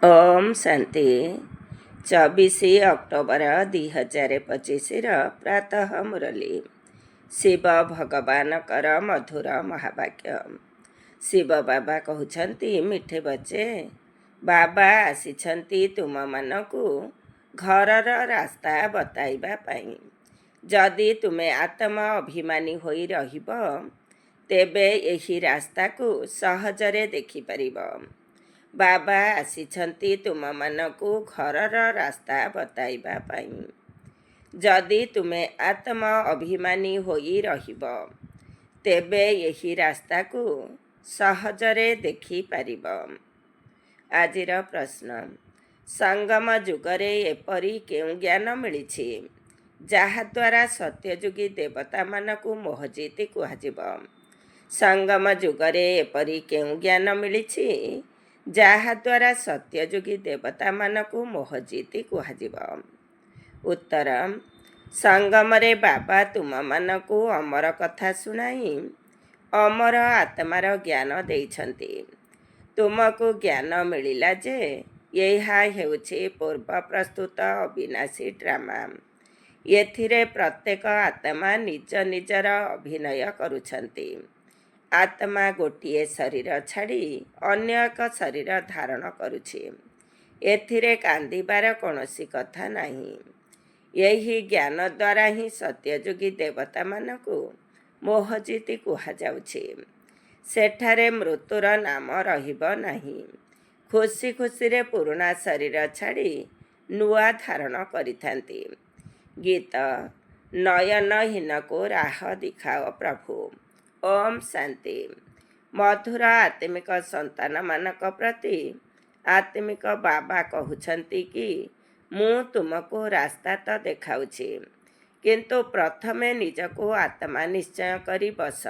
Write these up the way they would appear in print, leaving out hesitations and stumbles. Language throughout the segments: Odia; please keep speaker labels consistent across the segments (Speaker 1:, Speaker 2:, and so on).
Speaker 1: ଓମ୍ ଶାନ୍ତି 24 ଅକ୍ଟୋବର 2025 ପ୍ରାତଃ ମୁରଲି। ଶିବ ଭଗବାନଙ୍କର ମଧୁର ମହାବାକ୍ୟ। ଶିବ ବାବା କହୁଛନ୍ତି, ମିଠେ ବଚେ ବାବା ଆସିଛନ୍ତି ତୁମମାନଙ୍କୁ ଘରର ରାସ୍ତା ବତାଇବା ପାଇଁ। ଯଦି ତୁମେ ଆତ୍ମ ଅଭିମାନୀ ହୋଇ ରହିବ, ତେବେ ଏହି ରାସ୍ତାକୁ ସହଜରେ ଦେଖିପାରିବ। ବାବା ଆସିଛନ୍ତି ତୁମମାନଙ୍କୁ ଘରର ରାସ୍ତା ବତାଇବା ପାଇଁ। ଯଦି ତୁମେ ଆତ୍ମ ଅଭିମାନୀ ହୋଇ ରହିବ, ତେବେ ଏହି ରାସ୍ତାକୁ ସହଜରେ ଦେଖିପାରିବ। ଆଜିର ପ୍ରଶ୍ନ, ସଙ୍ଗମ ଯୁଗରେ ଏପରି କେଉଁ ଜ୍ଞାନ ମିଳିଛି ଯାହାଦ୍ୱାରା ସତ୍ୟଯୁଗୀ ଦେବତାମାନଙ୍କୁ ମୋହଜିତ କୁହାଯିବ? ସଙ୍ଗମ ଯୁଗରେ ଏପରି କେଉଁ ଜ୍ଞାନ ମିଳିଛି ଯାହାଦ୍ୱାରା ସତ୍ୟଯୁଗୀ ଦେବତାମାନଙ୍କୁ ମୋହଜିତ କୁହାଯିବ? ଉତ୍ତର, ସଙ୍ଗମରେ ବାବା ତୁମମାନଙ୍କୁ ଅମର କଥା ଶୁଣାଇ ଅମର ଆତ୍ମାର ଜ୍ଞାନ ଦେଇଛନ୍ତି। ତୁମକୁ ଜ୍ଞାନ ମିଳିଲା ଯେ ଏହା ହେଉଛି ପୂର୍ବ ପ୍ରସ୍ତୁତ ଅବିନାଶୀ ଡ୍ରାମା। ଏଥିରେ ପ୍ରତ୍ୟେକ ଆତ୍ମା ନିଜ ନିଜର ଅଭିନୟ କରୁଛନ୍ତି। ଆତ୍ମା ଗୋଟିଏ ଶରୀର ଛାଡ଼ି ଅନ୍ୟ ଏକ ଶରୀର ଧାରଣ କରୁଛି। ଏଥିରେ କାନ୍ଦିବାର କୌଣସି କଥା ନାହିଁ। ଏହି ଜ୍ଞାନ ଦ୍ୱାରା ହିଁ ସତ୍ୟଯୁଗୀ ଦେବତାମାନଙ୍କୁ ମୋହଜିତ କୁହାଯାଉଛି। ସେଠାରେ ମୃତ୍ୟୁର ନାମ ରହିବ ନାହିଁ। ଖୁସି ଖୁସିରେ ପୁରୁଣା ଶରୀର ଛାଡ଼ି ନୂଆ ଧାରଣ କରିଥାନ୍ତି। ଗୀତ, ନୟନହୀନକୁ ରାହ ଦିଖାଅ ପ୍ରଭୁ। ଓମ୍ ଶାନ୍ତି। ମଧୁର ଆତ୍ମିକ ସନ୍ତାନମାନଙ୍କ ପ୍ରତି ଆତ୍ମିକ ବାବା କହୁଛନ୍ତି କି, ମୁଁ ତୁମକୁ ରାସ୍ତା ତ ଦେଖାଉଛି, କିନ୍ତୁ ପ୍ରଥମେ ନିଜକୁ ଆତ୍ମା ନିଶ୍ଚୟ କରି ବସ।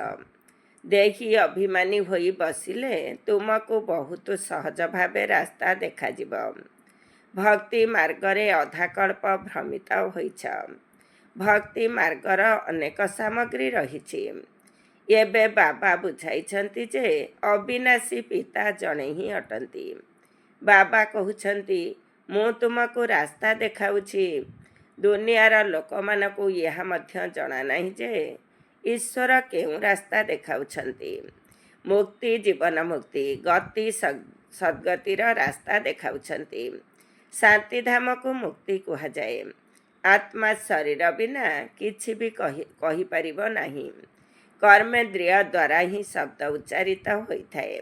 Speaker 1: ଦେହୀ ଅଭିମାନୀ ହୋଇ ବସିଲେ ତୁମକୁ ବହୁତ ସହଜ ଭାବେ ରାସ୍ତା ଦେଖାଯିବ। ଭକ୍ତି ମାର୍ଗରେ ଅଧାକଳ୍ପ ଭ୍ରମିତ ହୋଇଛ। ଭକ୍ତି ମାର୍ଗର ଅନେକ ସାମଗ୍ରୀ ରହିଛି। ଏବେ ବାବା ବୁଝାଇଛନ୍ତି ଯେ ଅବିନାଶୀ ପିତା ଜଣେ ହିଁ ଅଟନ୍ତି। ବାବା କହୁଛନ୍ତି, ମୁଁ ତୁମକୁ ରାସ୍ତା ଦେଖାଉଛି। ଦୁନିଆର ଲୋକମାନଙ୍କୁ ଏହା ମଧ୍ୟ ଜଣା ନାହିଁ ଯେ ଈଶ୍ୱର କେଉଁ ରାସ୍ତା ଦେଖାଉଛନ୍ତି। ମୁକ୍ତି, ଜୀବନ ମୁକ୍ତି, ଗତି ସଦ୍ଗତିର ରାସ୍ତା ଦେଖାଉଛନ୍ତି। ଶାନ୍ତିଧାମକୁ ମୁକ୍ତି କୁହାଯାଏ। ଆତ୍ମା ଶରୀର ବିନା କିଛି ବି କହିପାରିବ ନାହିଁ। କର୍ମେନ୍ଦ୍ରିୟ ଦ୍ୱାରା ହିଁ ଶବ୍ଦ ଉଚ୍ଚାରିତ ହୋଇଥାଏ।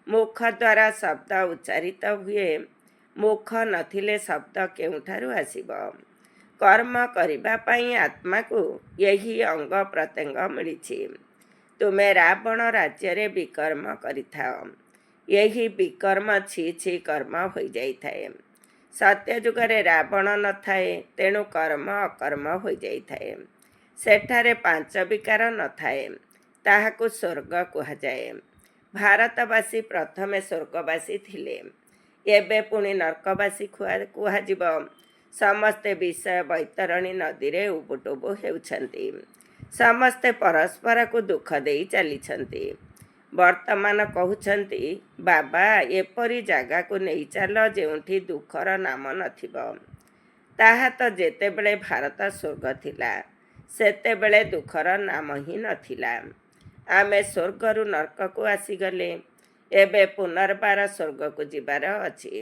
Speaker 1: ମୁଖ ଦ୍ୱାରା ଶବ୍ଦ ଉଚ୍ଚାରିତ ହୁଏ। ମୁଖ ନଥିଲେ ଶବ୍ଦ କେଉଁଠାରୁ ଆସିବ? କର୍ମ କରିବା ପାଇଁ ଆତ୍ମାକୁ ଏହି ଅଙ୍ଗ ପ୍ରତ୍ୟଙ୍ଗ ମିଳିଛି। ତୁମେ ରାବଣ ରାଜ୍ୟରେ ବିକର୍ମ କରିଥାଅ। ଏହି ବିକର୍ମ ଛି ଛି କର୍ମ ହୋଇଯାଇଥାଏ। ସତ୍ୟଯୁଗରେ ରାବଣ ନଥାଏ, ତେଣୁ କର୍ମ ଅକର୍ମ ହୋଇଯାଇଥାଏ। ସେଠାରେ ପାଞ୍ଚ ବିକାର ନଥାଏ। ତାହାକୁ ସ୍ୱର୍ଗ କୁହାଯାଏ। ଭାରତବାସୀ ପ୍ରଥମେ ସ୍ୱର୍ଗବାସୀ ଥିଲେ, ଏବେ ପୁଣି ନର୍କବାସୀ କୁହାଯିବ। ସମସ୍ତେ ବିଷୟ ବୈତରଣୀ ନଦୀରେ ଉବୁଟୁବୁ ହେଉଛନ୍ତି। ସମସ୍ତେ ପରସ୍ପରକୁ ଦୁଃଖ ଦେଇ ଚାଲିଛନ୍ତି। ବର୍ତ୍ତମାନ କହୁଛନ୍ତି, ବାବା ଏପରି ଜାଗାକୁ ନେଇ ଚାଲ ଯେଉଁଠି ଦୁଃଖର ନାମ ନଥିବ। ତାହା ତ ଯେତେବେଳେ ଭାରତ ସ୍ୱର୍ଗ ଥିଲା, ସେତେବେଳେ ଦୁଃଖର ନାମ ହିଁ ନଥିଲା। ଆମେ ସ୍ୱର୍ଗରୁ ନର୍କକୁ ଆସିଗଲେ, ଏବେ ପୁନର୍ବାର ସ୍ୱର୍ଗକୁ ଯିବାର ଅଛି।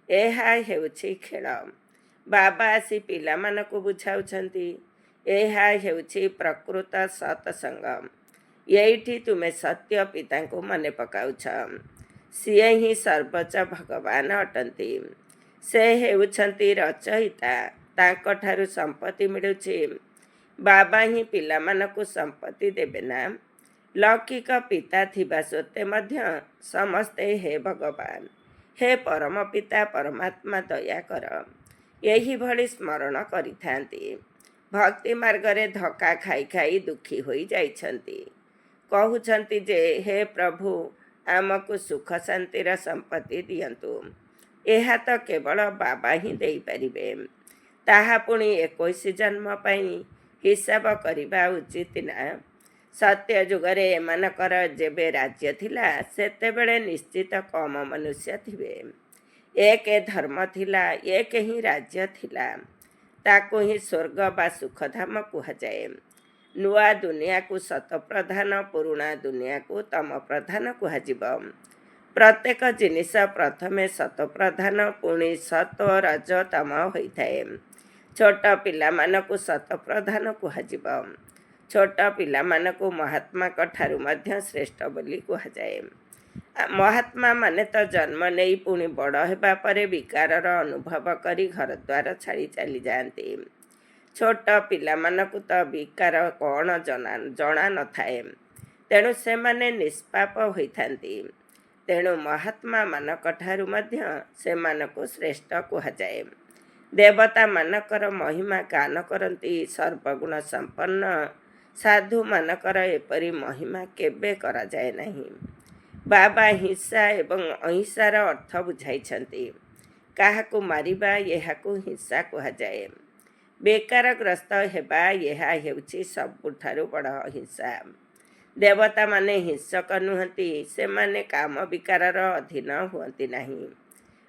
Speaker 1: ଏହା ହେଉଛି ଖେଳ। ବାବା ଆସି ପିଲାମାନଙ୍କୁ ବୁଝାଉଛନ୍ତି, ଏହା ହେଉଛି ପ୍ରକୃତ ସତ୍ସଙ୍ଗ। ଏଇଠି ତୁମେ ସତ୍ୟ ପିତାଙ୍କୁ ମନେ ପକାଉଛ। ସିଏ ହିଁ ସର୍ବୋଚ୍ଚ ଭଗବାନ ଅଟନ୍ତି। ସେ ହେଉଛନ୍ତି ରଚୟିତା। ତାଙ୍କଠାରୁ ସମ୍ପତ୍ତି ମିଳୁଛି। ବାବା ହିଁ ପିଲାମାନଙ୍କୁ ସମ୍ପତ୍ତି ଦେବେ ନା? ଲୌକିକ ପିତା ଥିବା ସତ୍ତ୍ୱେ ମଧ୍ୟ ସମସ୍ତେ ହେ ଭଗବାନ, ହେ ପରମ ପିତା ପରମାତ୍ମା ଦୟା କର, ଏହିଭଳି ସ୍ମରଣ କରିଥାନ୍ତି। ଭକ୍ତି ମାର୍ଗରେ ଧକ୍କା ଖାଇ ଖାଇ ଦୁଃଖୀ ହୋଇ ଯାଇଛନ୍ତି। କହୁଛନ୍ତି ଯେ ହେ ପ୍ରଭୁ, ଆମକୁ ସୁଖ ଶାନ୍ତିର ସମ୍ପତ୍ତି ଦିଅନ୍ତୁ। ଏହା ତ କେବଳ ବାବା ହିଁ ଦେଇପାରିବେ। ତାହା ପୁଣି 21 ଜନ୍ମ ପାଇଁ ହିସାବ କରିବା ଉଚିତ ନା? ସତ୍ୟ ଯୁଗରେ ଏମାନଙ୍କର ଯେବେ ରାଜ୍ୟ ଥିଲା, ସେତେବେଳେ ନିଶ୍ଚିତ କମ ମନୁଷ୍ୟ ଥିବେ। ଏକ ଧର୍ମ ଥିଲା, ଏକ ହିଁ ରାଜ୍ୟ ଥିଲା। ତାକୁ ହିଁ ସ୍ୱର୍ଗ ବା ସୁଖଧାମ କୁହାଯାଏ। ନୂଆ ଦୁନିଆକୁ ସତପ୍ରଧାନ, ପୁରୁଣା ଦୁନିଆକୁ ତମ ପ୍ରଧାନ କୁହାଯିବ। ପ୍ରତ୍ୟେକ ଜିନିଷ ପ୍ରଥମେ ସତପ୍ରଧାନ, ପୁଣି ସତ ରଜ ତମ ହୋଇଥାଏ। ଛୋଟ ପିଲାମାନଙ୍କୁ ସତପ୍ରଧାନ କୁହାଯିବ। ଛୋଟ ପିଲାମାନଙ୍କୁ ମହାତ୍ମାଙ୍କ ଠାରୁ ମଧ୍ୟ ଶ୍ରେଷ୍ଠ ବୋଲି କୁହାଯାଏ। ମହାତ୍ମା ମାନେ ତ ଜନ୍ମ ନେଇ ପୁଣି ବଡ଼ ହେବା ପରେ ବିକାରର ଅନୁଭବ କରି ଘରଦ୍ୱାର ଛାଡ଼ି ଚାଲିଯାଆନ୍ତି। ଛୋଟ ପିଲାମାନଙ୍କୁ ତ ବିକାର କ'ଣ ଜଣା ନଥାଏ, ତେଣୁ ସେମାନେ ନିଷ୍ପାପ ହୋଇଥାନ୍ତି। ତେଣୁ ମହାତ୍ମାମାନଙ୍କ ଠାରୁ ମଧ୍ୟ ସେମାନଙ୍କୁ ଶ୍ରେଷ୍ଠ କୁହାଯାଏ। ଦେବତାମାନଙ୍କର ମହିମା ଗାନ କରନ୍ତି ସର୍ବଗୁଣ ସମ୍ପନ୍ନ, ସାଧୁମାନଙ୍କର ଏପରି ମହିମା କେବେ କରାଯାଏ ନାହିଁ। ବାବା ହିଂସା ଏବଂ ଅହିଂସାର ଅର୍ଥ ବୁଝାଇଛନ୍ତି। କାହାକୁ ମାରିବା, ଏହାକୁ ହିଂସା କୁହାଯାଏ। ବେକାରଗ୍ରସ୍ତ ହେବା, ଏହା ହେଉଛି ସବୁଠାରୁ ବଡ଼ ହିଂସା। ଦେବତାମାନେ ହିଂସକ ନୁହନ୍ତି, ସେମାନେ କାମ ବିକାରର ଅଧୀନ ହୁଅନ୍ତି ନାହିଁ।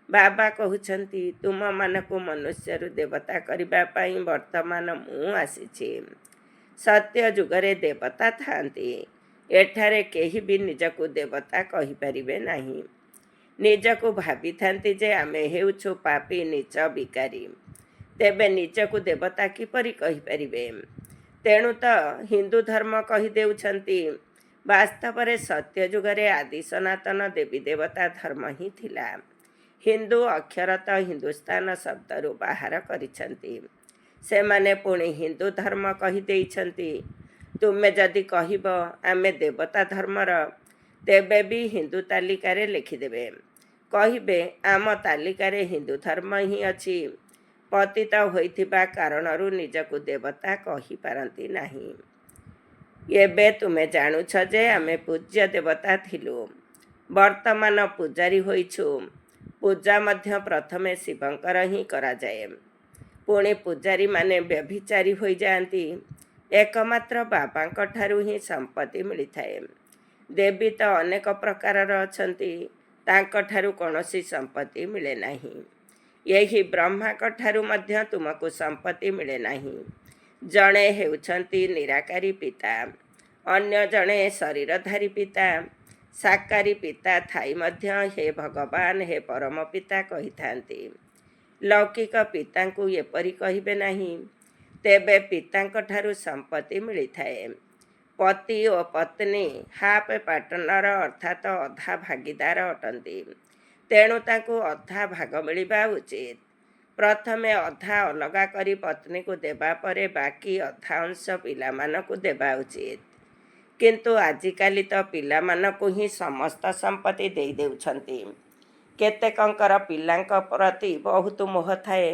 Speaker 1: ବାବା କହୁଛନ୍ତି, ତୁମମାନଙ୍କୁ ମନୁଷ୍ୟରୁ ଦେବତା କରିବା ପାଇଁ ବର୍ତ୍ତମାନ ମୁଁ ଆସିଛି। ସତ୍ୟ ଯୁଗରେ ଦେବତା ଥାଆନ୍ତି। ଏଠାରେ କେହି ବି ନିଜକୁ ଦେବତା କହିପାରିବେ ନାହିଁ। ନିଜକୁ ଭାବିଥାନ୍ତି ଯେ ଆମେ ହେଉଛୁ ପାପୀ, ନୀଚ, ବିକାରୀ। ତେବେ ନିଜକୁ ଦେବତା କିପରି କହିପାରିବେ? ତେଣୁ ତ ହିନ୍ଦୁ ଧର୍ମ କହିଦେଉଛନ୍ତି। ବାସ୍ତବରେ ସତ୍ୟ ଯୁଗରେ ଆଦି ସନାତନ ଦେବୀ ଦେବତା ଧର୍ମ ହିଁ ଥିଲା। ହିନ୍ଦୁ ଅକ୍ଷରତଃ ହିନ୍ଦୁସ୍ତାନ ଶବ୍ଦରୁ ବାହାର କରିଛନ୍ତି। ସେମାନେ ପୁଣି ହିନ୍ଦୁ ଧର୍ମ କହିଦେଇଛନ୍ତି। ତୁମେ ଯଦି କହିବ ଆମେ ଦେବତା ଧର୍ମର, ତେବେ ବି ହିନ୍ଦୁ ତାଲିକାରେ ଲେଖିଦେବେ। କହିବେ ଆମ ତାଲିକାରେ ହିନ୍ଦୁ ଧର୍ମ ହିଁ ଅଛି। ପତିତ ହୋଇଥିବା କାରଣରୁ ନିଜକୁ ଦେବତା କହିପାରନ୍ତି ନାହିଁ। ଏବେ ତୁମେ ଜାଣୁଛ ଯେ ଆମେ ପୂଜ୍ୟ ଦେବତା ଥିଲୁ, ବର୍ତ୍ତମାନ ପୂଜାରୀ ହୋଇଛୁ। ପୂଜା ମଧ୍ୟ ପ୍ରଥମେ ଶିବଙ୍କର ହିଁ କରାଯାଏ। ପୁଣି ପୂଜାରୀମାନେ ବ୍ୟଭିଚାରୀ ହୋଇଯାଆନ୍ତି। ଏକମାତ୍ର ବାବାଙ୍କ ଠାରୁ ହିଁ ସମ୍ପତ୍ତି ମିଳିଥାଏ। ଦେବୀ ତ ଅନେକ ପ୍ରକାରର ଅଛନ୍ତି, ତାଙ୍କଠାରୁ କୌଣସି ସମ୍ପତ୍ତି ମିଳେ ନାହିଁ। ଏହି ବ୍ରହ୍ମାଙ୍କ ଠାରୁ ମଧ୍ୟ ତୁମକୁ ସମ୍ପତ୍ତି ମିଳେ ନାହିଁ। ଜଣେ ହେଉଛନ୍ତି ନିରାକାରୀ ପିତା, ଅନ୍ୟ ଜଣେ ଶରୀରଧାରୀ ପିତା। ସାକାରୀ ପିତା ଥାଇ ମଧ୍ୟ ହେ ଭଗବାନ, ହେ ପରମ ପିତା କହିଥାନ୍ତି। ଲୌକିକ ପିତାଙ୍କୁ ଏପରି କହିବେ ନାହିଁ। ତେବେ ପିତାଙ୍କ ଠାରୁ ସମ୍ପତ୍ତି ମିଳିଥାଏ। ପତି ଓ ପତ୍ନୀ ହାଫ୍ ପାର୍ଟନର ଅର୍ଥାତ୍ ଅଧା ଭାଗିଦାର ଅଟନ୍ତି। ତେଣୁ ତାଙ୍କୁ ଅଧା ଭାଗ ମିଳିବା ଉଚିତ। ପ୍ରଥମେ ଅଧା ଅଲଗା କରି ପତ୍ନୀକୁ ଦେବା ପରେ ବାକି ଅଧା ଅଂଶ ପିଲାମାନଙ୍କୁ ଦେବା ଉଚିତ। କିନ୍ତୁ ଆଜିକାଲି ତ ପିଲାମାନଙ୍କୁ ହିଁ ସମସ୍ତ ସମ୍ପତ୍ତି ଦେଇ ଦେଉଛନ୍ତି। କେତେକଙ୍କର ପିଲାଙ୍କ ପ୍ରତି ବହୁତ ମୋହ ଥାଏ।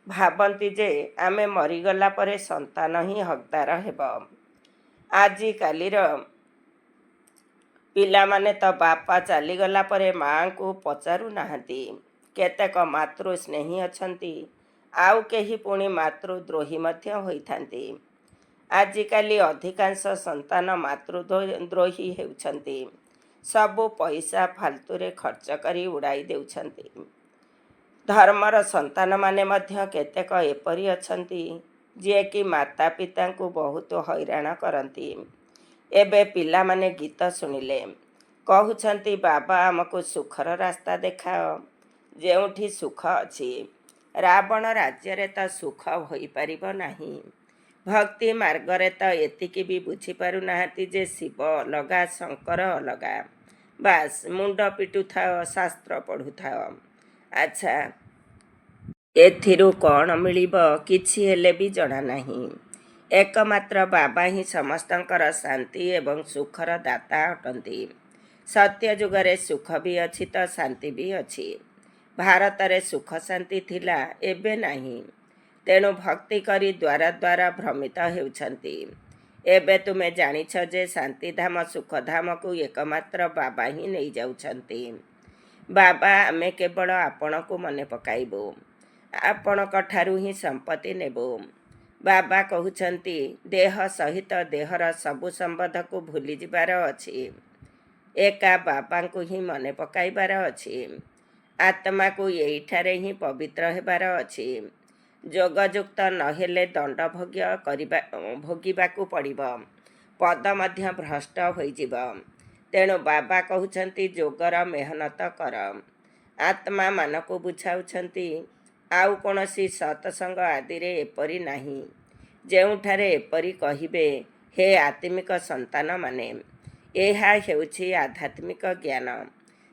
Speaker 1: ଭାବନ୍ତି ଯେ ଆମେ ମରିଗଲା ପରେ ସନ୍ତାନ ହିଁ ହକଦାର ହେବ। ଆଜିକାଲିର ପିଲାମାନେ ତ ବାପା ଚାଲିଗଲା ପରେ ମାଆଙ୍କୁ ପଚାରୁନାହାନ୍ତି। କେତେକ ମାତୃ ସ୍ନେହୀ ଅଛନ୍ତି, ଆଉ କେହି ପୁଣି ମାତୃଦ୍ରୋହୀ ମଧ୍ୟ ହୋଇଥାନ୍ତି। ଆଜିକାଲି ଅଧିକାଂଶ ସନ୍ତାନ ମାତୃଦ୍ରୋହୀ ହେଉଛନ୍ତି। ସବୁ ପଇସା ଫାଲତୁରେ ଖର୍ଚ୍ଚ କରି ଉଡ଼ାଇ ଦେଉଛନ୍ତି। ଧର୍ମର ସନ୍ତାନମାନେ ମଧ୍ୟ କେତେକ ଏପରି ଅଛନ୍ତି, ଯିଏକି ମାତା ପିତାଙ୍କୁ ବହୁତ ହଇରାଣ କରନ୍ତି। ଏବେ ପିଲାମାନେ ଗୀତ ଶୁଣିଲେ କହୁଛନ୍ତି, ବାବା ଆମକୁ ସୁଖର ରାସ୍ତା ଦେଖାଅ। ଯେଉଁଠି ସୁଖ ଅଛି, ରାବଣ ରାଜ୍ୟରେ ତ ସୁଖ ହୋଇପାରିବ ନାହିଁ। ଭକ୍ତି ମାର୍ଗରେ ତ ଏତିକି ବି ବୁଝିପାରୁନାହାନ୍ତି ଯେ ଶିବ ଅଲଗା, ଶଙ୍କର ଅଲଗା। ବାସ୍ ମୁଣ୍ଡ ପିଟୁଥାଅ, ଶାସ୍ତ୍ର ପଢ଼ୁଥାଅ। ଆଚ୍ଛା, ଏଥିରୁ କ'ଣ ମିଳିବ? କିଛି ହେଲେ ବି ଜଣା ନାହିଁ। ଏକମାତ୍ର ବାବା ହିଁ ସମସ୍ତଙ୍କର ଶାନ୍ତି ଏବଂ ସୁଖର ଦାତା ଅଟନ୍ତି। ସତ୍ୟ ଯୁଗରେ ସୁଖ ବି ଅଛି ତ ଶାନ୍ତି ବି ଅଛି। ଭାରତରେ ସୁଖ ଶାନ୍ତି ଥିଲା, ଏବେ ନାହିଁ। ତେଣୁ ଭକ୍ତି କରି ଦ୍ୱାରା ଦ୍ୱାରା ଭ୍ରମିତ ହେଉଛନ୍ତି। ଏବେ ତୁମେ ଜାଣିଛ ଯେ ଶାନ୍ତିଧାମ ସୁଖଧାମକୁ ଏକମାତ୍ର ବାବା ହିଁ ନେଇଯାଉଛନ୍ତି। ବାବା, ଆମେ କେବଳ ଆପଣଙ୍କୁ ମନେ ପକାଇବୁ, ଆପଣଙ୍କ ଠାରୁ ହିଁ ସମ୍ପତ୍ତି ନେବୁ। ବାବା କହୁଛନ୍ତି, ଦେହ ସହିତ ଦେହର ସବୁ ସମ୍ବନ୍ଧକୁ ଭୁଲିଯିବାର ଅଛି। ଏକା ବାବାଙ୍କୁ ହିଁ ମନେ ପକାଇବାର ଅଛି। ଆତ୍ମାକୁ ଏଇଠାରେ ହିଁ ପବିତ୍ର ହେବାର ଅଛି। ଯୋଗଯୁକ୍ତ ନହେଲେ ଦଣ୍ଡ ଭୋଗିବାକୁ ପଡ଼ିବ। ପଦ ମଧ୍ୟ ଭ୍ରଷ୍ଟ ହୋଇଯିବ। ତେଣୁ ବାବା କହୁଛନ୍ତି ଯୋଗର ମେହନତ କର। ଆତ୍ମାମାନଙ୍କୁ ବୁଝାଉଛନ୍ତି ଆଉ କୌଣସି ସତ୍ସଙ୍ଗ ଆଦିରେ ଏପରି ନାହିଁ ଯେଉଁଠାରେ ଏପରି କହିବେ, ହେ ଆତ୍ମିକ ସନ୍ତାନମାନେ, ଏହା ହେଉଛି ଆଧ୍ୟାତ୍ମିକ ଜ୍ଞାନ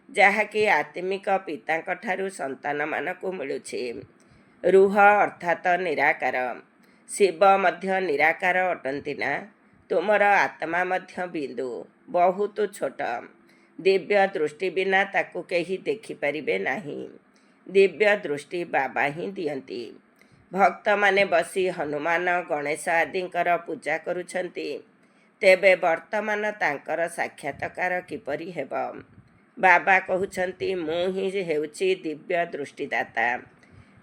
Speaker 1: ଯାହାକି ଆତ୍ମିକ ପିତାଙ୍କଠାରୁ ସନ୍ତାନମାନଙ୍କୁ ମିଳୁଛି। ରୁହ ଅର୍ଥାତ୍ ନିରାକାର। ଶିବ ମଧ୍ୟ ନିରାକାର ଅଟନ୍ତି ନା? ତୁମର ଆତ୍ମା ମଧ୍ୟ ବିନ୍ଦୁ, ବହୁତ ଛୋଟ। ଦିବ୍ୟ ଦୃଷ୍ଟି ବିନା ତାକୁ କେହି ଦେଖିପାରିବେ ନାହିଁ। ଦିବ୍ୟ ଦୃଷ୍ଟି ବାବା ହିଁ ଦିଅନ୍ତି। ଭକ୍ତମାନେ ବସି ହନୁମାନ, ଗଣେଶ ଆଦିଙ୍କର ପୂଜା କରୁଛନ୍ତି। ତେବେ ବର୍ତ୍ତମାନ ତାଙ୍କର ସାକ୍ଷାତକାର କିପରି ହେବ? ବାବା କହୁଛନ୍ତି ମୁଁ ହିଁ ହେଉଛି ଦିବ୍ୟ ଦୃଷ୍ଟିଦାତା।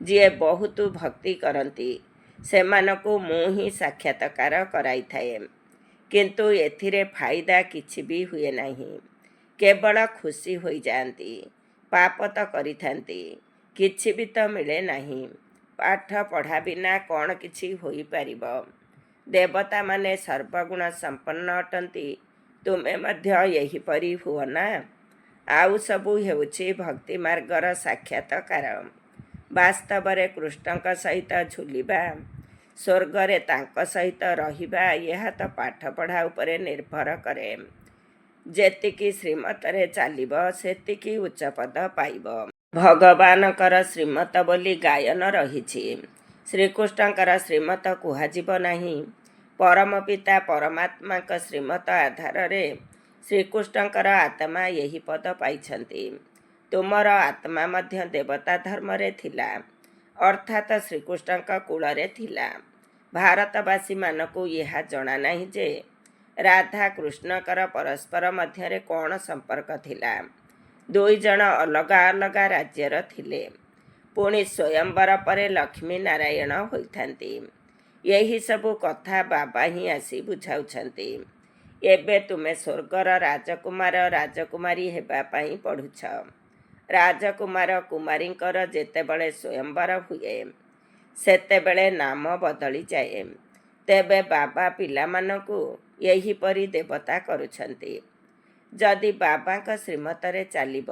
Speaker 1: ଯିଏ ବହୁତ ଭକ୍ତି କରନ୍ତି ସେମାନଙ୍କୁ ମୁଁ ହିଁ ସାକ୍ଷାତକାର କରାଇଥାଏ। କିନ୍ତୁ ଏଥିରେ ଫାଇଦା କିଛି ବି ହୁଏ ନାହିଁ। କେବଳ ଖୁସି ହୋଇଯାଆନ୍ତି। ପାପ ତ କରିଥାନ୍ତି, କିଛି ବି ତ ମିଳେ ନାହିଁ। ପାଠ ପଢ଼ା ବିନା କ'ଣ କିଛି ହୋଇପାରିବ? ଦେବତାମାନେ ସର୍ବଗୁଣ ସମ୍ପନ୍ନ ଅଟନ୍ତି। ତୁମେ ମଧ୍ୟ ଏହିପରି ହୁଅ ନା? ଆଉ ସବୁ ହେଉଛି ଭକ୍ତି ମାର୍ଗର ସାକ୍ଷାତକାର। ବାସ୍ତବରେ କୃଷ୍ଣଙ୍କ ସହିତ ଝୁଲିବା, ସ୍ୱର୍ଗରେ ତାଙ୍କ ସହିତ ରହିବା, ଏହା ତ ପାଠପଢ଼ା ଉପରେ ନିର୍ଭର କରେ। ଯେତିକି ଶ୍ରୀମତରେ ଚାଲିବ ସେତିକି ଉଚ୍ଚପଦ ପାଇବ। ଭଗବାନଙ୍କର ଶ୍ରୀମତ ବୋଲି ଗାୟନ ରହିଛି। ଶ୍ରୀକୃଷ୍ଣଙ୍କର ଶ୍ରୀମତ କୁହାଯିବ ନାହିଁ। ପରମ ପିତା ପରମାତ୍ମାଙ୍କ ଶ୍ରୀମତ ଆଧାରରେ ଶ୍ରୀକୃଷ୍ଣଙ୍କର ଆତ୍ମା ଏହି ପଦ ପାଇଛନ୍ତି। ତୁମର ଆତ୍ମା ମଧ୍ୟ ଦେବତା ଧର୍ମରେ ଥିଲା, ଅର୍ଥାତ୍ ଶ୍ରୀକୃଷ୍ଣଙ୍କ କୂଳରେ ଥିଲା। ଭାରତବାସୀମାନଙ୍କୁ ଏହା ଜଣା ନାହିଁ ଯେ ରାଧା କୃଷ୍ଣଙ୍କର ପରସ୍ପର ମଧ୍ୟରେ କ'ଣ ସମ୍ପର୍କ ଥିଲା। ଦୁଇ ଜଣ ଅଲଗା ଅଲଗା ରାଜ୍ୟର ଥିଲେ। ପୁଣି ସ୍ୱୟଂବର ପରେ ଲକ୍ଷ୍ମୀ ନାରାୟଣ ହୋଇଥାନ୍ତି। ଏହିସବୁ କଥା ବାବା ହିଁ ଆସି ବୁଝାଉଛନ୍ତି। ଏବେ ତୁମେ ସ୍ୱର୍ଗର ରାଜକୁମାର ରାଜକୁମାରୀ ହେବା ପାଇଁ ପଢ଼ୁଛ। ରାଜକୁମାର କୁମାରୀଙ୍କର ଯେତେବେଳେ ସ୍ୱୟଂବର ହୁଏ ସେତେବେଳେ ନାମ ବଦଳିଯାଏ। ତେବେ ବାବା ପିଲାମାନଙ୍କୁ ଏହିପରି ଦେବତା କରୁଛନ୍ତି। ଯଦି ବାବାଙ୍କ ଶ୍ରୀମତରେ ଚାଲିବ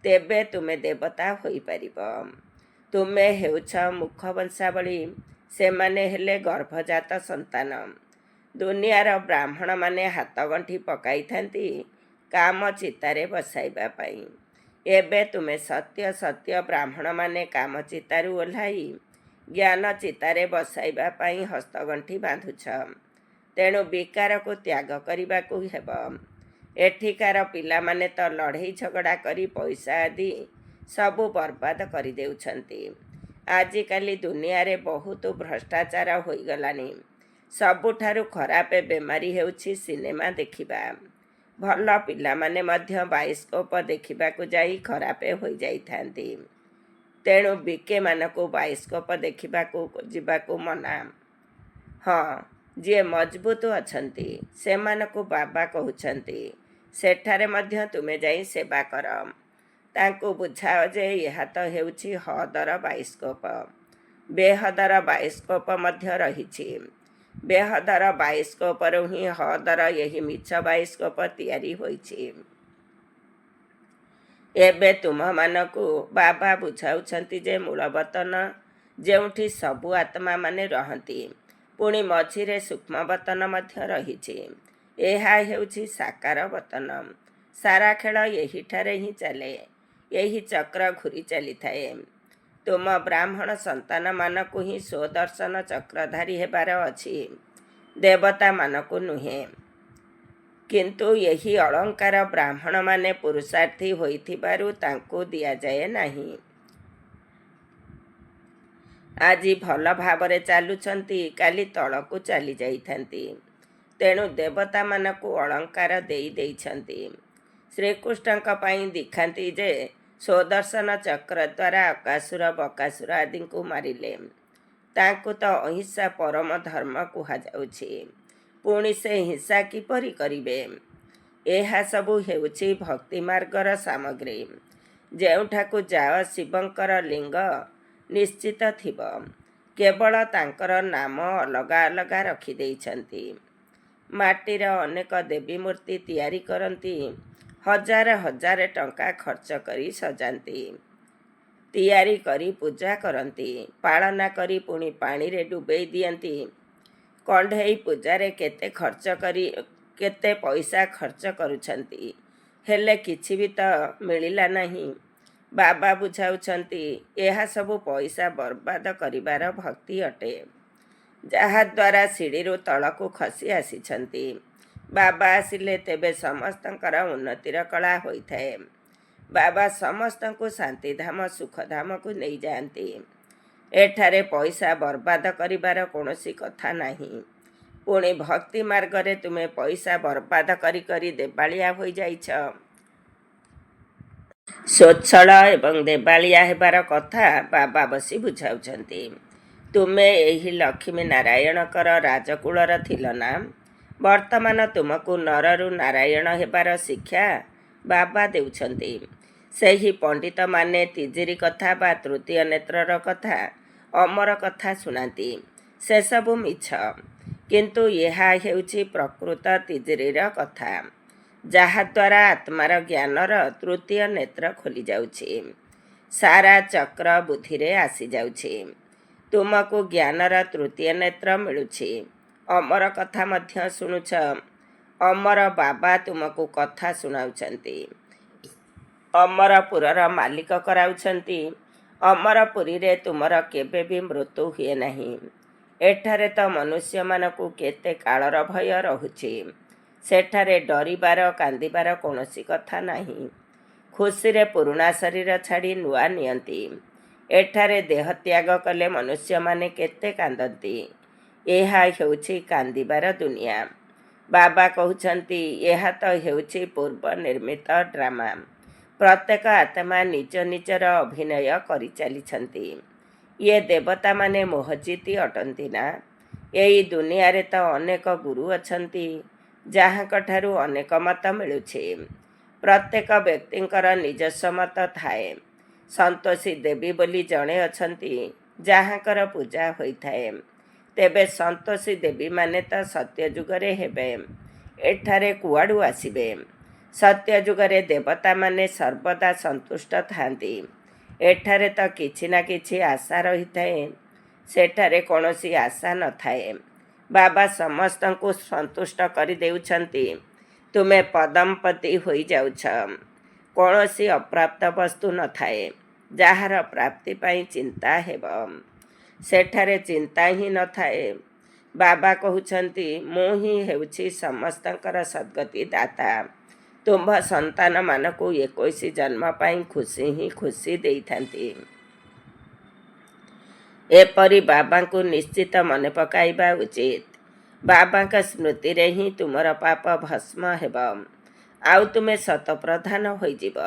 Speaker 1: ତେବେ ତୁମେ ଦେବତା ହୋଇପାରିବ। ତୁମେ ହେଉଛ ମୁଖ ବଂଶାବଳୀ, ସେମାନେ ହେଲେ ଗର୍ଭଜାତ ସନ୍ତାନ। ଦୁନିଆର ବ୍ରାହ୍ମଣମାନେ ହାତଗଣ୍ଠି ପକାଇଥାନ୍ତି କାମ ଚିତାରେ ବସାଇବା ପାଇଁ। ଏବେ ତୁମେ ସତ୍ୟ ସତ୍ୟ ବ୍ରାହ୍ମଣମାନେ କାମ ଚିତାରୁ ଓହ୍ଲାଇ ଜ୍ଞାନ ଚିତାରେ ବସାଇବା ପାଇଁ ହସ୍ତଗଣ୍ଠି ବାନ୍ଧୁଛ। ତେଣୁ ବିକାରକୁ ତ୍ୟାଗ କରିବାକୁ ହେବ। ଏଠିକାର ପିଲାମାନେ ତ ଲଢ଼େଇ ଝଗଡ଼ା କରି ପଇସା ଆଦି ସବୁ ବର୍ବାଦ କରିଦେଉଛନ୍ତି। ଆଜିକାଲି ଦୁନିଆରେ ବହୁତ ଭ୍ରଷ୍ଟାଚାର ହୋଇଗଲାଣି। ସବୁଠାରୁ ଖରାପ ବେମାରୀ ହେଉଛି ସିନେମା ଦେଖିବା। ଭଲ ପିଲାମାନେ ମଧ୍ୟ ବାଇସ୍କୋପ ଦେଖିବାକୁ ଯାଇ ଖରାପ ହୋଇଯାଇଥାନ୍ତି। ତେଣୁ ବିକେମାନଙ୍କୁ ବାଇସ୍କୋପ ଦେଖିବାକୁ ଯିବାକୁ ମନା। ହଁ, ଯିଏ ମଜବୁତ ଅଛନ୍ତି ସେମାନଙ୍କୁ ବାବା କହୁଛନ୍ତି ସେଠାରେ ମଧ୍ୟ ତୁମେ ଯାଇ ସେବା କର। ତାଙ୍କୁ ବୁଝାଅ ଯେ ଏହା ତ ହେଉଛି ହଦର ବାଇସ୍କୋପ। ବେହଦର ବାଇସ୍କୋପ ମଧ୍ୟ ରହିଛି। ବେହଦର ବାଇସ୍କୋପରୁ ହିଁ ହଦର ଏହି ମିଛ ବାଇସ୍କୋପ ତିଆରି ହୋଇଛି। ଏବେ ତୁମମାନଙ୍କୁ ବାବା ବୁଝାଉଛନ୍ତି ଯେ ମୂଳବତନ ଯେଉଁଠି ସବୁ ଆତ୍ମାମାନେ ରହନ୍ତି, ପୁଣି ମଝିରେ ସୂକ୍ଷ୍ମବତନ ମଧ୍ୟ ରହିଛି। ଏହା ହେଉଛି ସାକାର ବତନ। ସାରା ଖେଳ ଏହିଠାରେ ହିଁ ଚାଲେ। ଏହି ଚକ୍ର ଘୁରି ଚାଲିଥାଏ। ତୁମ ବ୍ରାହ୍ମଣ ସନ୍ତାନମାନଙ୍କୁ ହିଁ ସ୍ୱଦର୍ଶନ ଚକ୍ରଧାରୀ ହେବାର ଅଛି, ଦେବତାମାନଙ୍କୁ ନୁହେଁ। କିନ୍ତୁ ଏହି ଅଳଙ୍କାର ବ୍ରାହ୍ମଣମାନେ ପୁରୁଷାର୍ଥୀ ହୋଇଥିବାରୁ ତାଙ୍କୁ ଦିଆଯାଏ ନାହିଁ। ଆଜି ଭଲ ଭାବରେ ଚାଲୁଛନ୍ତି, କାଲି ତଳକୁ ଚାଲି ଯାଇଥାନ୍ତି। ତେଣୁ ଦେବତାମାନଙ୍କୁ ଅଳଙ୍କାର ଦେଇଛନ୍ତି। ଶ୍ରୀକୃଷ୍ଣଙ୍କ ପାଇଁ ଦେଖାନ୍ତି ଯେ ସ୍ୱଦର୍ଶନ ଚକ୍ର ଦ୍ୱାରା ଅକାସୁର ବକାସୁର ଆଦିଙ୍କୁ ମାରିଲେ। ତାଙ୍କୁ ତ ଅହିଂସା ପରମ ଧର୍ମ କୁହାଯାଉଛି। ପୁଣି ସେ ହିଂସା କିପରି କରିବେ? ଏହା ସବୁ ହେଉଛି ଭକ୍ତି ମାର୍ଗର ସାମଗ୍ରୀ। ଯେଉଁଠାକୁ ଯାଅ ଶିବଙ୍କର ଲିଙ୍ଗ ନିଶ୍ଚିତ ଥିବ। କେବଳ ତାଙ୍କର ନାମ ଅଲଗା ଅଲଗା ରଖିଦେଇଛନ୍ତି। ମାଟିର ଅନେକ ଦେବୀ ମୂର୍ତ୍ତି ତିଆରି କରନ୍ତି, ହଜାର ହଜାର ଟଙ୍କା ଖର୍ଚ୍ଚ କରି ସଜାନ୍ତି, ତିଆରି କରି ପୂଜା କରନ୍ତି, ପାଳନା କରି ପୁଣି ପାଣିରେ ଡୁବେଇ ଦିଅନ୍ତି। କଣ୍ଢେଇ ପୂଜାରେ କେତେ ପଇସା ଖର୍ଚ୍ଚ କରୁଛନ୍ତି, ହେଲେ କିଛି ବି ତ ମିଳିଲା ନାହିଁ। ବାବା ବୁଝାଉଛନ୍ତି, ଏହା ସବୁ ପଇସା ବର୍ବାଦ କରିବାର ଭକ୍ତି ଅଟେ, ଯାହାଦ୍ୱାରା ସିଡ଼ିରୁ ତଳକୁ ଖସି ଆସିଛନ୍ତି। ବାବା ଆସିଲେ ତେବେ ସମସ୍ତଙ୍କର ଉନ୍ନତିର କଳା ହୋଇଥାଏ। ବାବା ସମସ୍ତଙ୍କୁ ଶାନ୍ତିଧାମ ସୁଖଧାମକୁ ନେଇଯାଆନ୍ତି। ଏଠାରେ ପଇସା ବର୍ବାଦ କରିବାର କୌଣସି କଥା ନାହିଁ। ପୁଣି ଭକ୍ତି ମାର୍ଗରେ ତୁମେ ପଇସା ବର୍ବାଦ କରି କରି ଦେବାଳିଆ ହୋଇଯାଇଛ। ସ୍ୱଚ୍ଛଳ ଏବଂ ଦେବାଳିଆ ହେବାର କଥା ବାବା ବସି ବୁଝାଉଛନ୍ତି। ତୁମେ ଏହି ଲକ୍ଷ୍ମୀ ନାରାୟଣଙ୍କର ରାଜକୁଳର ଥିଲ ନା? ବର୍ତ୍ତମାନ ତୁମକୁ ନରରୁ ନାରାୟଣ ହେବାର ଶିକ୍ଷା ବାବା ଦେଉଛନ୍ତି। ସେହି ପଣ୍ଡିତମାନେ ତିଜିରି କଥା ବା ତୃତୀୟ ନେତ୍ରର କଥା, ଅମର କଥା ଶୁଣାନ୍ତି, ସେସବୁ ମିଛ। କିନ୍ତୁ ଏହା ହେଉଛି ପ୍ରକୃତ ତିଜିରିର କଥା, ଯାହାଦ୍ୱାରା ଆତ୍ମାର ଜ୍ଞାନର ତୃତୀୟ ନେତ୍ର ଖୋଲିଯାଉଛି, ସାରା ଚକ୍ର ବୁଦ୍ଧିରେ ଆସିଯାଉଛି। ତୁମକୁ ଜ୍ଞାନର ତୃତୀୟ ନେତ୍ର ମିଳୁଛି। ଅମର କଥା ମଧ୍ୟ ଶୁଣୁଛ। ଅମର ବାବା ତୁମକୁ କଥା ଶୁଣାଉଛନ୍ତି, ଅମରପୁରର ମାଲିକ କରାଉଛନ୍ତି। ଅମରପୁରୀରେ ତୁମର କେବେ ବି ମୃତ୍ୟୁ ହୁଏ ନାହିଁ। ଏଠାରେ ତ ମନୁଷ୍ୟମାନଙ୍କୁ କେତେ କାଳର ଭୟ ରହୁଛି। ସେଠାରେ ଡରିବାର କାନ୍ଦିବାର କୌଣସି କଥା ନାହିଁ। ଖୁସିରେ ପୁରୁଣା ଶରୀର ଛାଡ଼ି ନୂଆ ନିଅନ୍ତି। ଏଠାରେ ଦେହତ୍ୟାଗ କଲେ ମନୁଷ୍ୟମାନେ କେତେ କାନ୍ଦନ୍ତି। ଏହା ହେଉଛି କାନ୍ଦିବାର ଦୁନିଆ। ବାବା କହୁଛନ୍ତି, ଏହା ତ ହେଉଛି ପୂର୍ବ ନିର୍ମିତ ଡ୍ରାମା। ପ୍ରତ୍ୟେକ ଆତ୍ମା ନିଜ ନିଜର ଅଭିନୟ କରିଚାଲିଛନ୍ତି। ଇଏ ଦେବତାମାନେ ମୋହଜିତି ଅଟନ୍ତି ନା? ଏହି ଦୁନିଆରେ ତ ଅନେକ ଗୁରୁ ଅଛନ୍ତି, ଯାହାଙ୍କଠାରୁ ଅନେକ ମତ ମିଳୁଛି। ପ୍ରତ୍ୟେକ ବ୍ୟକ୍ତିଙ୍କର ନିଜସ୍ୱ ମତ ଥାଏ। ସନ୍ତୋଷୀ ଦେବୀ ବୋଲି ଜଣେ ଅଛନ୍ତି, ଯାହାଙ୍କର ପୂଜା ହୋଇଥାଏ। ତେବେ ସନ୍ତୋଷୀ ଦେବୀମାନେ ତ ସତ୍ୟଯୁଗରେ ହେବେ, ଏଠାରେ କୁଆଡ଼ୁ ଆସିବେ? ସତ୍ୟଯୁଗରେ ଦେବତାମାନେ ସର୍ବଦା ସନ୍ତୁଷ୍ଟ ଥାନ୍ତି। ଏଠାରେ ତ କିଛି ନା କିଛି ଆଶା ରହିଥାଏ, ସେଠାରେ କୌଣସି ଆଶା ନଥାଏ। ବାବା ସମସ୍ତଙ୍କୁ ସନ୍ତୁଷ୍ଟ କରିଦେଉଛନ୍ତି। ତୁମେ ପଦମପତି ହୋଇଯାଉଛ। କୌଣସି ଅପ୍ରାପ୍ତ ବସ୍ତୁ ନଥାଏ, ଯାହାର ପ୍ରାପ୍ତି ପାଇଁ ଚିନ୍ତା ହେବ। ସେଠାରେ ଚିନ୍ତା ହିଁ ନଥାଏ। ବାବା କହୁଛନ୍ତି, ମୁଁ ହିଁ ହେଉଛି ସମସ୍ତଙ୍କର ସଦ୍ଗତି ଦାତା। ତୁମ୍ଭ ସନ୍ତାନମାନଙ୍କୁ 21 ଜନ୍ମ ପାଇଁ ଖୁସି ହିଁ ଖୁସି ଦେଇଥାନ୍ତି। ଏପରି ବାବାଙ୍କୁ ନିଶ୍ଚିତ ମନେ ପକାଇବା ଉଚିତ। ବାବାଙ୍କ ସ୍ମୃତିରେ ହିଁ ତୁମର ପାପ ଭସ୍ମ ହେବ, ଆଉ ତୁମେ ଶତପ୍ରଧାନ ହୋଇଯିବ।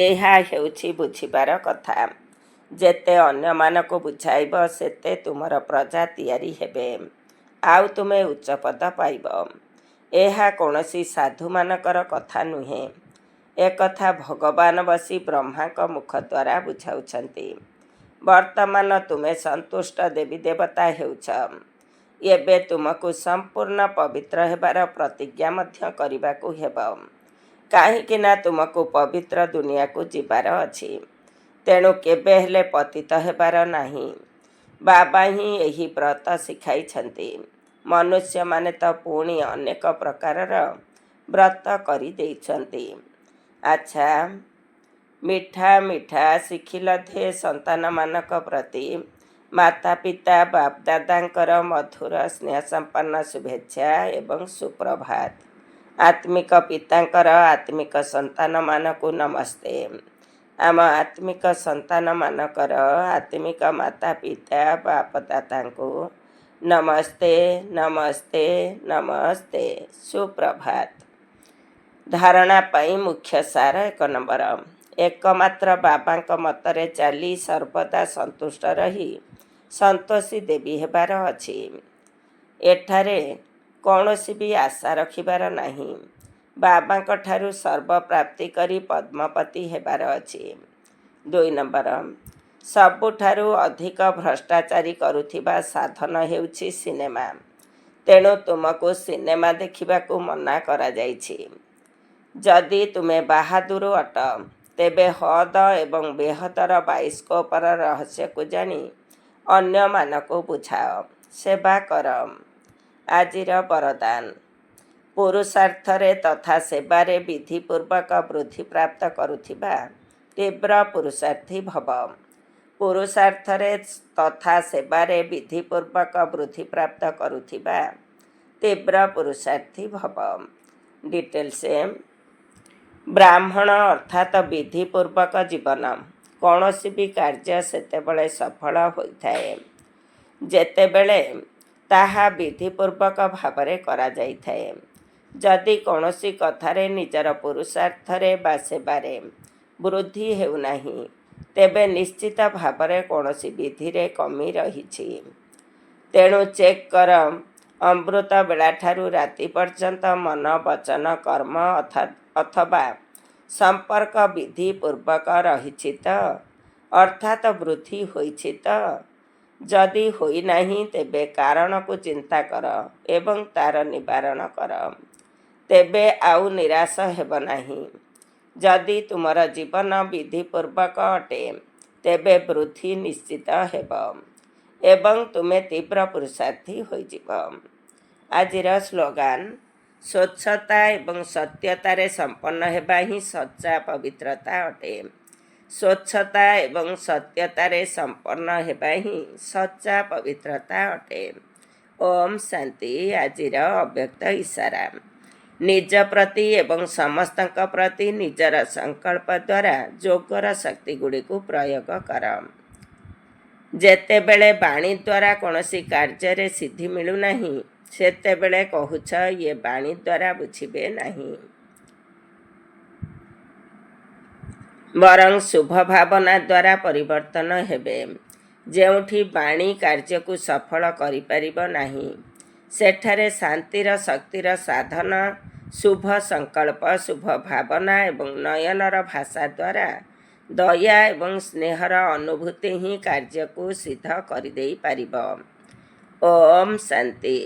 Speaker 1: ଏହା ହେଉଛି ବୁଝିବାର କଥା। ଯେତେ ଅନ୍ୟମାନଙ୍କୁ ବୁଝାଇବ, ସେତେ ତୁମର ପ୍ରଜା ତିଆରି ହେବେ, ଆଉ ତୁମେ ଉଚ୍ଚପଦ ପାଇବ। ଏହା କୌଣସି ସାଧୁମାନଙ୍କର କଥା ନୁହେଁ। ଏକଥା ଭଗବାନ ବସି ବ୍ରହ୍ମାଙ୍କ ମୁଖ ଦ୍ୱାରା ବୁଝାଉଛନ୍ତି। ବର୍ତ୍ତମାନ ତୁମେ ସନ୍ତୁଷ୍ଟ ଦେବୀ ଦେବତା ହେଉଛ। ଏବେ ତୁମକୁ ସମ୍ପୂର୍ଣ୍ଣ ପବିତ୍ର ହେବାର ପ୍ରତିଜ୍ଞା ମଧ୍ୟ କରିବାକୁ ହେବ। କାହିଁକି ନା ତୁମକୁ ପବିତ୍ର ଦୁନିଆକୁ ଯିବାର ଅଛି। ତେଣୁ କେବେ ହେଲେ ପତିତ ହେବାର ନାହିଁ। ବାବା ହିଁ ଏହି ବ୍ରତ ଶିଖାଇଛନ୍ତି। ମନୁଷ୍ୟମାନେ ତ ପୁଣି ଅନେକ ପ୍ରକାରର ବ୍ରତ କରିଦେଇଛନ୍ତି। ଆଚ୍ଛା, ମିଠା ମିଠା ଶିଖିଲ ଧେ ସନ୍ତାନମାନଙ୍କ ପ୍ରତି ମାତା ପିତା ବାପଦାଦାଙ୍କର ମଧୁର ସ୍ନେହସମ୍ପନ୍ନ ଶୁଭେଚ୍ଛା ଏବଂ ସୁପ୍ରଭାତ। ଆତ୍ମିକ ପିତାଙ୍କର ଆତ୍ମିକ ସନ୍ତାନମାନଙ୍କୁ ନମସ୍ତେ। ଆମ ଆତ୍ମିକ ସନ୍ତାନମାନଙ୍କର ଆତ୍ମିକ ମାତା ପିତା ବାପଦାଦାଙ୍କୁ ନମସ୍ତେ ନମସ୍ତେ ନମସ୍ତେ। ସୁପ୍ରଭାତ। ଧାରଣା ପାଇଁ ମୁଖ୍ୟ ସାର 1 ନମ୍ବର। ଏକମାତ୍ର ବାବାଙ୍କ ମତରେ ଚାଲି ସର୍ବଦା ସନ୍ତୁଷ୍ଟ ରହି ସନ୍ତୋଷୀ ଦେବୀ ହେବାର ଅଛି। ଏଠାରେ କୌଣସି ବି ଆଶା ରଖିବାର ନାହିଁ। ବାବାଙ୍କ ଠାରୁ ସର୍ବପ୍ରାପ୍ତି କରି ପଦ୍ମପତି ହେବାର ଅଛି। 2 ନମ୍ବର, ସବୁଠାରୁ ଅଧିକ ଭ୍ରଷ୍ଟାଚାରୀ କରୁଥିବା ସାଧନ ହେଉଛି ସିନେମା। ତେଣୁ ତୁମକୁ ସିନେମା ଦେଖିବାକୁ ମନା କରାଯାଇଛି। ଯଦି ତୁମେ ବାହାଦୁର ଅଟ, ତେବେ ହଦ ଏବଂ ବେହଦର ବାଇସ୍କୋପର ରହସ୍ୟକୁ ଜାଣି ଅନ୍ୟମାନଙ୍କୁ ବୁଝାଅ, ସେବା କର। ଆଜିର ବରଦାନ। ପୁରୁଷାର୍ଥରେ ତଥା ସେବାରେ ବିଧିପୂର୍ବକ ବୃଦ୍ଧିପ୍ରାପ୍ତ କରୁଥିବା ତୀବ୍ର ପୁରୁଷାର୍ଥୀ ଭବ। ପୁରୁଷାର୍ଥରେ ତଥା ସେବାରେ ବିଧିପୂର୍ବକ ବୃଦ୍ଧିପ୍ରାପ୍ତ କରୁଥିବା ତୀବ୍ର ପୁରୁଷାର୍ଥୀ ଭବ। ଡିଟେଲ୍ସ। ବ୍ରାହ୍ମଣ ଅର୍ଥାତ୍ ବିଧିପୂର୍ବକ ଜୀବନ। କୌଣସି ବି କାର୍ଯ୍ୟ ସେତେବେଳେ ସଫଳ ହୋଇଥାଏ ଯେତେବେଳେ ତାହା ବିଧିପୂର୍ବକ ଭାବରେ କରାଯାଇଥାଏ। ଯଦି କୌଣସି କଥାରେ ନିଜର ପୁରୁଷାର୍ଥରେ ବା ସେବାରେ ବୃଦ୍ଧି ହେଉନାହିଁ, ତେବେ ନିଶ୍ଚିତ ଭାବରେ କୌଣସି ବିଧିରେ କମି ରହିଛି। ତେଣୁ ଚେକ୍ କର, ଅମୃତ ବେଳାଠାରୁ ରାତି ପର୍ଯ୍ୟନ୍ତ ମନ, ବଚନ, କର୍ମ ଅଥବା ସମ୍ପର୍କ ବିଧିପୂର୍ବକ ରହିଛି ତ? ଅର୍ଥାତ୍ ବୃଦ୍ଧି ହୋଇଛି ତ? ଯଦି ହୋଇନାହିଁ, ତେବେ କାରଣକୁ ଚିନ୍ତା କର ଏବଂ ତାର ନିବାରଣ କର। ତେବେ ଆଉ ନିରାଶ ହେବ ନାହିଁ। ଯଦି ତୁମର ଜୀବନ ବିଧିପୂର୍ବକ ଅଟେ, ତେବେ ବୃଦ୍ଧି ନିଶ୍ଚିତ ହେବ ଏବଂ ତୁମେ ତୀବ୍ର ପୁରୁଷାର୍ଥୀ ହୋଇଯିବ। ଆଜିର ସ୍ଲୋଗାନ। ସ୍ୱଚ୍ଛତା ଏବଂ ସତ୍ୟତାରେ ସମ୍ପନ୍ନ ହେବା ହିଁ ସଚ୍ଚା ପବିତ୍ରତା ଅଟେ। ସ୍ୱଚ୍ଛତା ଏବଂ ସତ୍ୟତାରେ ସମ୍ପନ୍ନ ହେବା ହିଁ ସଚ୍ଚା ପବିତ୍ରତା ଅଟେ। ଓମ୍ ଶାନ୍ତି। ଆଜିର ଅବ୍ୟକ୍ତ ଇସାରା। ନିଜ ପ୍ରତି ଏବଂ ସମସ୍ତଙ୍କ ପ୍ରତି ନିଜର ସଂକଳ୍ପ ଦ୍ୱାରା ଯୋଗର ଶକ୍ତିଗୁଡ଼ିକୁ ପ୍ରୟୋଗ କର। ଯେତେବେଳେ ବାଣୀ ଦ୍ୱାରା କୌଣସି କାର୍ଯ୍ୟରେ ସିଦ୍ଧି ମିଳୁନାହିଁ, ସେତେବେଳେ କହୁଛ ଇଏ ବାଣୀ ଦ୍ୱାରା ବୁଝିବେ ନାହିଁ। ବରଂ ଶୁଭ ଭାବନା ଦ୍ୱାରା ପରିବର୍ତ୍ତନ ହେବେ। ଯେଉଁଠି ବାଣୀ କାର୍ଯ୍ୟକୁ ସଫଳ କରିପାରିବ ନାହିଁ, ସେଠାରେ ଶାନ୍ତିର ଶକ୍ତିର ସାଧନ, ଶୁଭ ସଂକଳ୍ପ, ଶୁଭ ଭାବନା ଏବଂ ନୟନର ଭାଷା ଦ୍ୱାରା ଦୟା ଏବଂ ସ୍ନେହର ଅନୁଭୂତି ହିଁ କାର୍ଯ୍ୟକୁ ସିଦ୍ଧ କରିଦେଇପାରିବ। ଓମ୍ ଶାନ୍ତି।